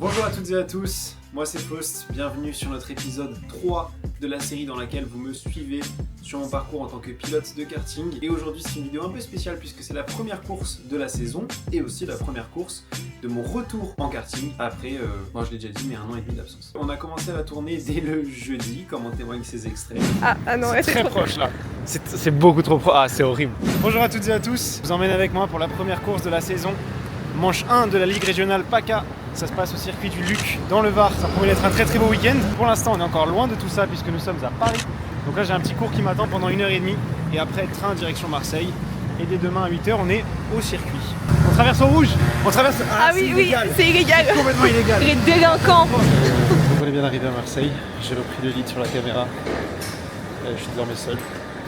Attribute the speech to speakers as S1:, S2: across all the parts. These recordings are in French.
S1: Bonjour à toutes et à tous, moi c'est Faust, bienvenue sur notre épisode 3 de la série dans laquelle vous me suivez sur mon parcours en tant que pilote de karting. Et aujourd'hui c'est une vidéo un peu spéciale puisque c'est la première course de la saison et aussi la première course de mon retour en karting après, moi je l'ai déjà dit, mais 1 an et demi d'absence. On a commencé la tournée dès le jeudi, comme en témoignent ces extraits.
S2: Ah non,
S1: c'est très proche là, c'est beaucoup trop proche, c'est horrible. Bonjour à toutes et à tous, je vous emmène avec moi pour la première course de la saison, manche 1 de la Ligue régionale PACA. Ça se passe au circuit du Luc dans le Var. Ça promet d'être un très très beau week-end. Pour l'instant, on est encore loin de tout ça puisque nous sommes à Paris. Donc là, j'ai un petit cours qui m'attend pendant 1h30 et après, train direction Marseille. Et dès demain à 8h, on est au circuit. On traverse au rouge. On traverse.
S2: Ah oui, c'est illégal.
S1: C'est complètement illégal.
S2: Les délinquants.
S1: Donc on est bien arrivé à Marseille. J'ai repris le lead sur la caméra. Je suis désormais seul.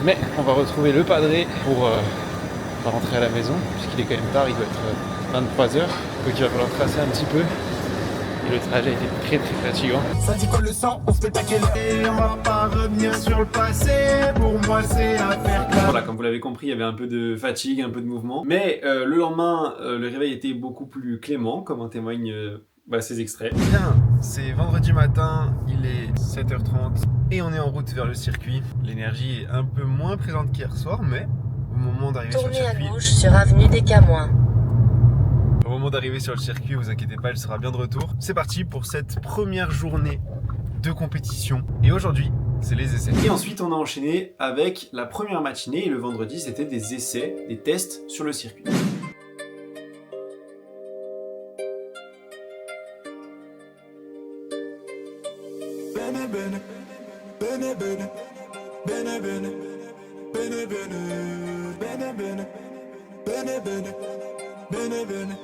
S1: Mais on va retrouver le padré pour rentrer à la maison puisqu'il est quand même tard. Il doit être 23h. Donc il va falloir tracer un petit peu. Et le trajet était très très fatigant.
S3: Ça dit quoi le sang, on se fait taquer et on va pas revenir sur le passé. Pour moi c'est affaire claire.
S1: Voilà, comme vous l'avez compris, il y avait un peu de fatigue, un peu de mouvement. Mais le lendemain, le réveil était beaucoup plus clément, comme en témoignent ces extraits. Bien, c'est vendredi matin, il est 7h30 et on est en route vers le circuit. L'énergie est un peu moins présente qu'hier soir, mais au moment d'arriver sur le
S4: Tournez à
S1: circuit...
S4: gauche sur avenue des Camoins.
S1: Au moment d'arriver sur le circuit, vous inquiétez pas, elle sera bien de retour. C'est parti pour cette première journée de compétition. Et aujourd'hui, c'est les essais. Et ensuite, on a enchaîné avec la première matinée. Et le vendredi, c'était des essais, des tests sur le circuit.
S3: Bene bene, bene bene, bene bene, bene bene, bene bene, bene bene, bene bene, bene bene.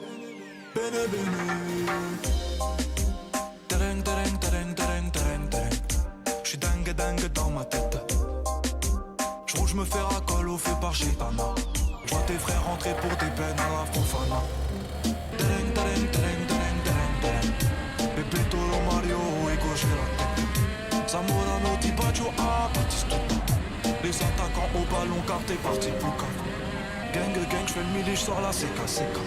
S3: Tereng tereng tereng tereng tereng tereng. J'suis dingue dingue dans ma tête. J'roule, j'me fais racole au feu par gitana. J'vois tes frères rentrer pour des peines à la Fofana. Tereng tereng tereng tereng tereng tereng. Bébé Tolo Mario et gauche la tête. Zamorano Di Baggio à Batistuta. Les attaquants au ballon car t'es parti pour gang gang, j'fais le mili, j'sors la CK.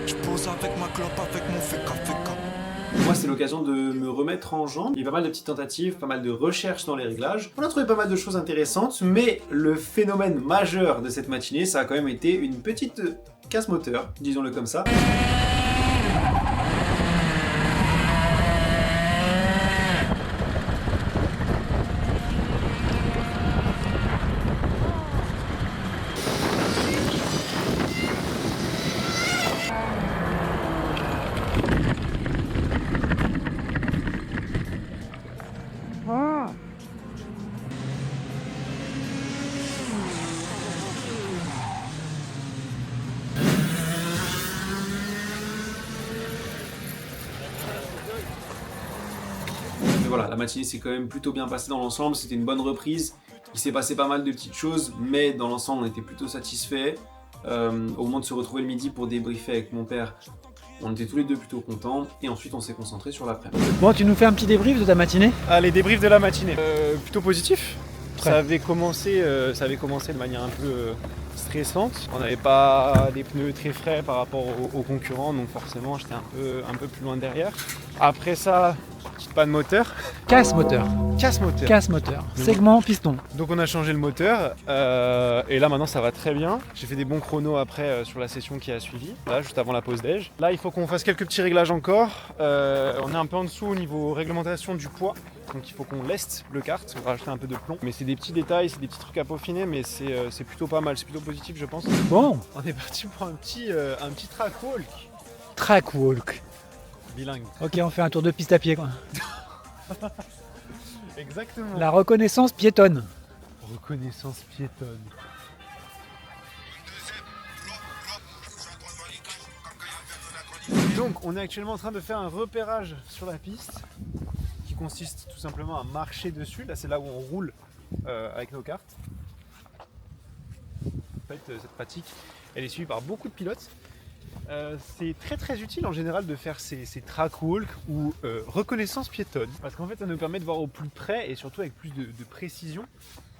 S3: J'pose avec ma clope, avec mon féca.
S1: Moi, c'est l'occasion de me remettre en jambe. Il y a pas mal de petites tentatives, pas mal de recherches dans les réglages. On a trouvé pas mal de choses intéressantes, mais le phénomène majeur de cette matinée, ça a quand même été une petite casse moteur, disons-le comme ça. Mais voilà, la matinée s'est quand même plutôt bien passée dans l'ensemble, c'était une bonne reprise. Il s'est passé pas mal de petites choses, mais dans l'ensemble on était plutôt satisfaits. Au moment de se retrouver le midi pour débriefer avec mon père, on était tous les deux plutôt contents, et ensuite on s'est concentré sur l'après-midi.
S5: Bon, tu nous fais un petit débrief de ta matinée?
S1: Ah, les débriefs de la matinée, plutôt positif. Ça avait commencé de manière un peu stressante. On n'avait pas des pneus très frais par rapport aux concurrents, donc forcément j'étais un peu plus loin derrière. Après ça, petite panne moteur.
S5: Casse moteur.
S1: Casse moteur.
S5: Casse moteur. Segment piston.
S1: Donc on a changé le moteur et là maintenant ça va très bien. J'ai fait des bons chronos après sur la session qui a suivi, là juste avant la pause déj. Là il faut qu'on fasse quelques petits réglages encore. On est un peu en dessous au niveau réglementation du poids. Donc il faut qu'on leste le kart, on va rajouter un peu de plomb. Mais c'est des petits détails, c'est des petits trucs à peaufiner, mais c'est plutôt pas mal, c'est plutôt positif je pense.
S5: Bon,
S1: On est parti pour un petit track walk.
S5: track walk.
S1: Bilingue.
S5: Ok, on fait un tour de piste à pied, quoi.
S1: Exactement.
S5: La reconnaissance piétonne.
S1: Reconnaissance piétonne. Donc on est actuellement en train de faire un repérage sur la piste qui consiste tout simplement à marcher dessus. Là c'est là où on roule avec nos cartes. En fait cette pratique elle est suivie par beaucoup de pilotes. C'est très très utile en général de faire ces track walk ou reconnaissance piétonne parce qu'en fait ça nous permet de voir au plus près et surtout avec plus de précision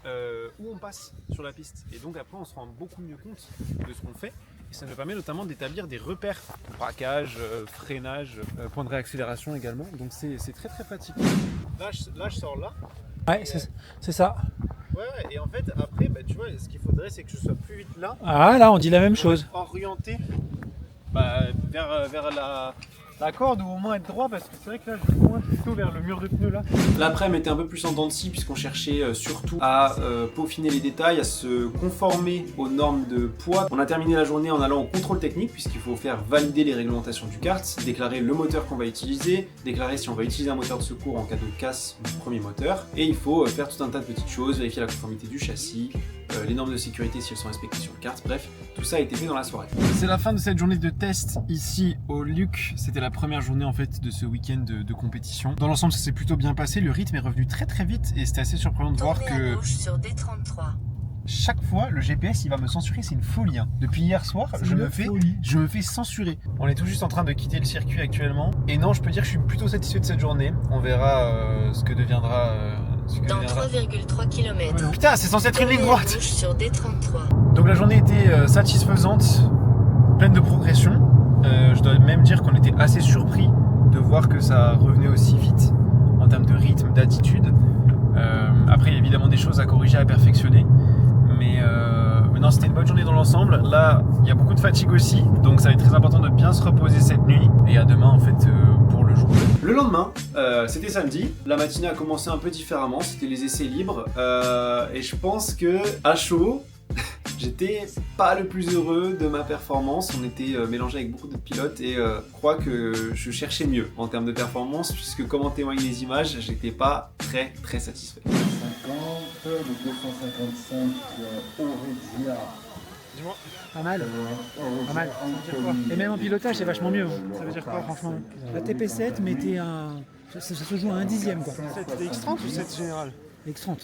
S1: où on passe sur la piste. Et donc après on se rend beaucoup mieux compte de ce qu'on fait Et ça nous permet notamment d'établir des repères, braquage, freinage, point de réaccélération également. Donc c'est très très pratique. Là je sors là.
S5: Ouais, c'est ça.
S1: Ouais, et en fait après tu vois ce qu'il faudrait c'est que je sois plus vite là.
S5: Ah là, on dit la même chose.
S1: Orienté vers la corde ou au moins être droit parce que c'est vrai que là je pointe plutôt vers le mur de pneu là. L'après-midi était un peu plus en dents de scie puisqu'on cherchait surtout à peaufiner les détails, à se conformer aux normes de poids. On a terminé la journée en allant au contrôle technique puisqu'il faut faire valider les réglementations du kart, déclarer le moteur qu'on va utiliser, déclarer si on va utiliser un moteur de secours en cas de casse du premier moteur et il faut faire tout un tas de petites choses, vérifier la conformité du châssis, les normes de sécurité si elles sont respectées sur le kart, bref, tout ça a été fait dans la soirée. C'est la fin de cette journée de test ici au Luc. C'était la première journée en fait de ce week-end de compétition. Dans l'ensemble, ça s'est plutôt bien passé. Le rythme est revenu très très vite et c'était assez surprenant de voir que
S4: sur D33.
S1: chaque fois le GPS il va me censurer. C'est une folie. Hein. Depuis hier soir, je me fais censurer. On est tout juste en train de quitter le circuit actuellement. Et non, je peux dire que je suis plutôt satisfait de cette journée. On verra ce que deviendra.
S4: Dans 3,3 km.
S1: Putain, c'est censé être une ligne droite.
S4: Sur D33.
S1: Donc la journée était satisfaisante, pleine de progression. Je dois même dire qu'on était assez surpris de voir que ça revenait aussi vite en termes de rythme, d'attitude. Après, il y a évidemment des choses à corriger, à perfectionner. Mais non, c'était une bonne journée dans l'ensemble. Là, il y a beaucoup de fatigue aussi. Donc ça va être très important de bien se reposer cette nuit. Et à demain, en fait, pour le jour. Le lendemain, c'était samedi. La matinée a commencé un peu différemment. C'était les essais libres. Et je pense que à chaud, j'étais pas le plus heureux de ma performance. On était mélangé avec beaucoup d'autres pilotes et je crois que je cherchais mieux en termes de performance puisque comme en témoignent les images, j'étais pas très satisfait.
S6: 50, le 255 Oregia.
S1: Dis-moi.
S5: Pas mal. Pas mal. Ça veut dire quoi ? Et même en pilotage, c'est vachement mieux. Ça veut dire quoi, franchement ? La TP7 mettait un. Ça se joue à un dixième, quoi.
S1: C'était X30 ou cette générale ?
S5: X30.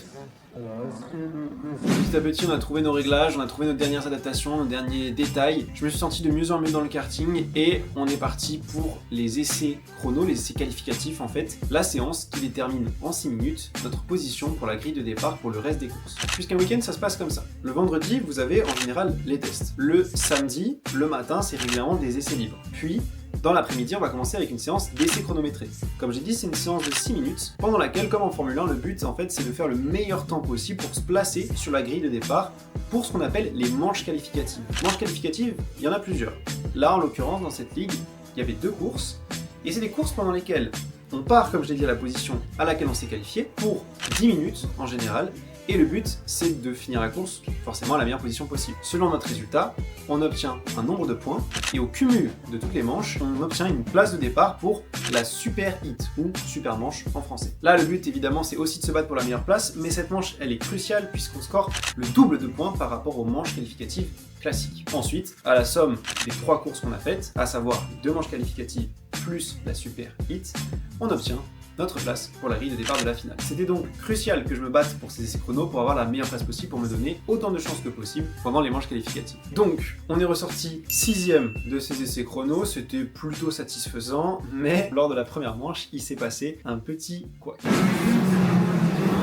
S1: Petit à petit, on a trouvé nos réglages, on a trouvé nos dernières adaptations, nos derniers détails. Je me suis senti de mieux en mieux dans le karting et on est parti pour les essais chrono, les essais qualificatifs en fait. La séance qui détermine en 6 minutes notre position pour la grille de départ pour le reste des courses. Puisqu'un week-end, ça se passe comme ça. Le vendredi, vous avez en général les tests. Le samedi, le matin, c'est régulièrement des essais libres. Puis, dans l'après-midi, on va commencer avec une séance d'essai chronométré. Comme j'ai dit, c'est une séance de 6 minutes, pendant laquelle, comme en Formule 1, le but en fait c'est de faire le meilleur temps possible pour se placer sur la grille de départ pour ce qu'on appelle les manches qualificatives. Manches qualificatives, il y en a plusieurs. Là, en l'occurrence, dans cette ligue, il y avait 2 courses, et c'est des courses pendant lesquelles on part, comme je l'ai dit, à la position à laquelle on s'est qualifié, pour 10 minutes en général, et le but, c'est de finir la course forcément à la meilleure position possible. Selon notre résultat, on obtient un nombre de points et au cumul de toutes les manches, on obtient une place de départ pour la super hit ou super manche en français. Là, le but évidemment, c'est aussi de se battre pour la meilleure place, mais cette manche, elle est cruciale puisqu'on score le double de points par rapport aux manches qualificatives classiques. Ensuite, à la somme des 3 courses qu'on a faites, à savoir les 2 manches qualificatives plus la super hit, on obtient notre place pour la grille de départ de la finale. C'était donc crucial que je me batte pour ces essais chrono pour avoir la meilleure place possible, pour me donner autant de chances que possible pendant les manches qualificatives. Donc, on est ressorti 6ème de ces essais chrono, c'était plutôt satisfaisant, mais lors de la première manche, il s'est passé un petit couac.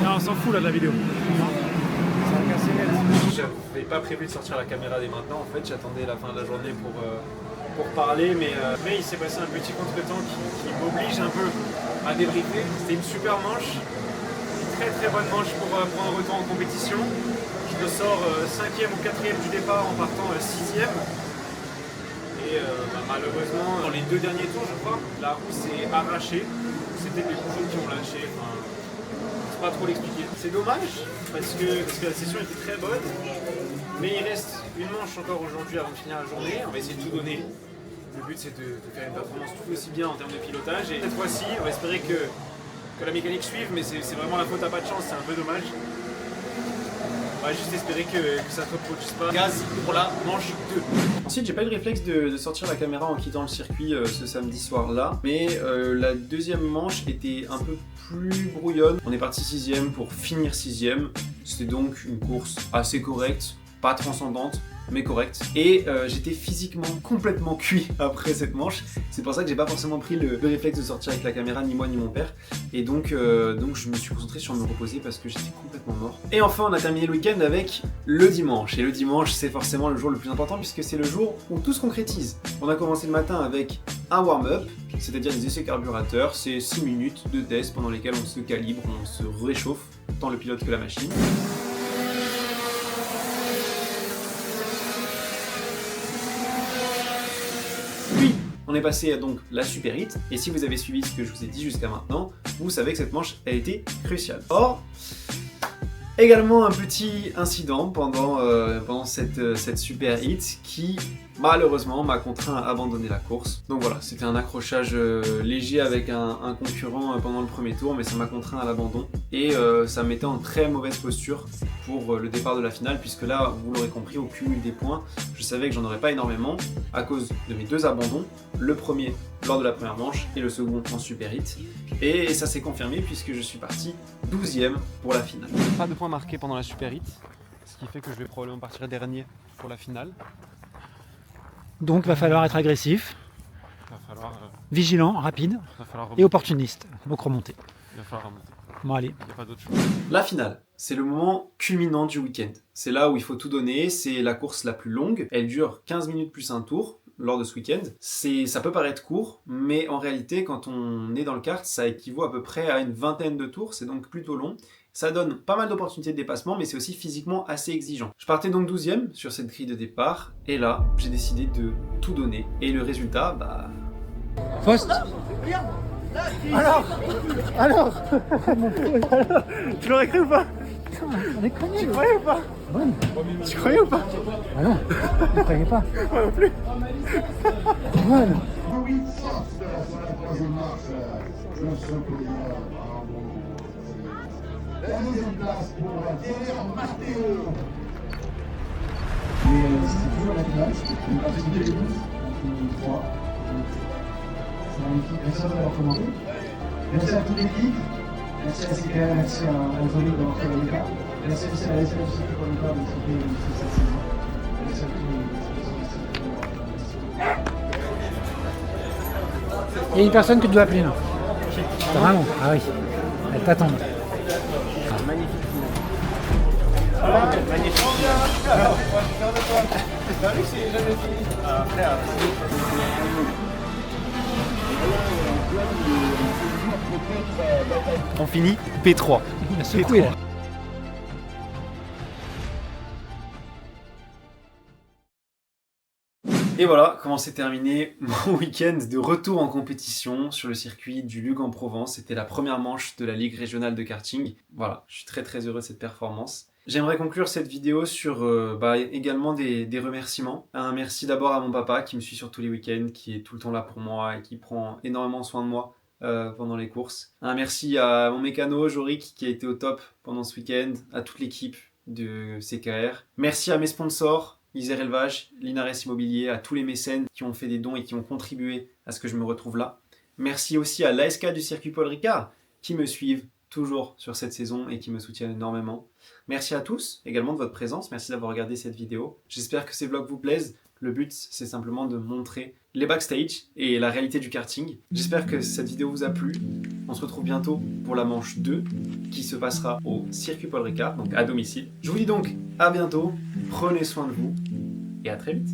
S5: Non, on s'en fout là de la vidéo.
S1: Ça a cassé net. J'avais pas prévu de sortir la caméra dès maintenant, en fait, j'attendais la fin de la journée pour parler, mais il s'est passé un petit contretemps qui m'oblige un peu à débriefer. C'était une super manche, une très bonne manche pour un retour en compétition. Je ressors 5ème ou 4ème du départ en partant 6ème. Et malheureusement, dans les 2 derniers tours, je crois, la roue s'est arrachée. C'était des bouchons qui ont lâché. Enfin, je sais pas trop l'expliquer. C'est dommage parce que la session était très bonne. Mais il reste une manche encore aujourd'hui avant de finir la journée. On va essayer de tout donner. Le but c'est de faire une performance tout aussi bien en termes de pilotage. Et cette fois-ci, on va espérer que la mécanique suive, mais c'est vraiment la faute à pas de chance, c'est un peu dommage. On va juste espérer que ça ne se reproduise pas. Gaz pour la manche 2. Ensuite, j'ai pas eu le réflexe de sortir la caméra en quittant le circuit ce samedi soir-là. Mais la deuxième manche était un peu plus brouillonne. On est parti 6ème pour finir 6ème. C'était donc une course assez correcte, pas transcendante. mais correct. Et j'étais physiquement complètement cuit après cette manche. C'est pour ça que j'ai pas forcément pris le réflexe de sortir avec la caméra, ni moi ni mon père. Et donc je me suis concentré sur me reposer parce que j'étais complètement mort. Et enfin on a terminé le week-end avec le dimanche. Et le dimanche c'est forcément le jour le plus important puisque c'est le jour où tout se concrétise. On a commencé le matin avec un warm-up, c'est-à-dire des essais carburateurs. C'est 6 minutes de tests pendant lesquels on se calibre, on se réchauffe, tant le pilote que la machine. Puis, on est passé à donc la Super Heat, et si vous avez suivi ce que je vous ai dit jusqu'à maintenant, vous savez que cette manche a été cruciale. Or, également un petit incident pendant cette Super Heat qui malheureusement m'a contraint à abandonner la course. Donc voilà, c'était un accrochage léger avec un concurrent pendant le premier tour, mais ça m'a contraint à l'abandon et ça me mettait en très mauvaise posture pour le départ de la finale, puisque là, vous l'aurez compris, au cumul des points, je savais que j'en aurais pas énormément à cause de mes deux abandons, le premier lors de la première manche et le second en Super Heat. Et ça s'est confirmé puisque je suis parti 12e pour la finale. Pas de points marqués pendant la Super Heat, ce qui fait que je vais probablement partir dernier pour la finale.
S5: Donc va falloir être agressif,
S1: Il va falloir,
S5: vigilant, rapide
S1: remonter.
S5: et opportuniste. Donc remonter.
S1: Il va falloir remonter.
S5: Bon allez.
S1: Il n'y a pas d'autre chose. La finale, c'est le moment culminant du week-end. C'est là où il faut tout donner, c'est la course la plus longue. Elle dure 15 minutes plus un tour lors de ce week-end. Ça peut paraître court, mais en réalité, quand on est dans le kart, ça équivaut à peu près à une vingtaine de tours, c'est donc plutôt long. Ça donne pas mal d'opportunités de dépassement, mais c'est aussi physiquement assez exigeant. Je partais donc 12e sur cette grille de départ, et là, j'ai décidé de tout donner. Et le résultat,
S5: Faust. Alors
S1: Tu l'aurais cru ou pas?
S5: on est connus.
S1: Tu croyais ou pas?
S5: Bon.
S1: Tu croyais ou pas?
S5: Ah non, je ne croyais pas.
S1: Moi non plus.
S5: Bon.
S6: La deuxième place pour Derrière Matteo. Et c'est toujours la finale, c'est une partie de 12 entre 3. C'est magnifique, merci d'avoir commenté. Merci à toute l'équipe, merci à CKR, merci à Zoli d'avoir fait le cas. Merci aussi à la SL aussi pour le cas de cette saison. Merci à tous.
S5: Il y a une personne que tu dois appeler là. Vraiment? Ah oui. Elle t'attend.
S1: On finit P3.
S5: Il a secoué là.
S1: Et voilà comment s'est terminé mon week-end de retour en compétition sur le circuit du Lug en Provence. C'était la première manche de la Ligue régionale de karting. Voilà, je suis très heureux de cette performance. J'aimerais conclure cette vidéo sur également des remerciements. Un merci d'abord à mon papa qui me suit sur tous les week-ends, qui est tout le temps là pour moi et qui prend énormément soin de moi pendant les courses. Un merci à mon mécano, Jorik, qui a été au top pendant ce week-end, à toute l'équipe de CKR. Merci à mes sponsors, Isère Élevage, Linares Immobilier, à tous les mécènes qui ont fait des dons et qui ont contribué à ce que je me retrouve là. Merci aussi à l'ASK du circuit Paul Ricard qui me suivent toujours sur cette saison et qui me soutiennent énormément. Merci à tous également de votre présence, merci d'avoir regardé cette vidéo. J'espère que ces vlogs vous plaisent. Le but, c'est simplement de montrer les backstage et la réalité du karting. J'espère que cette vidéo vous a plu. On se retrouve bientôt pour la manche 2 qui se passera au circuit Paul Ricard, donc à domicile. Je vous dis donc à bientôt, prenez soin de vous et à très vite.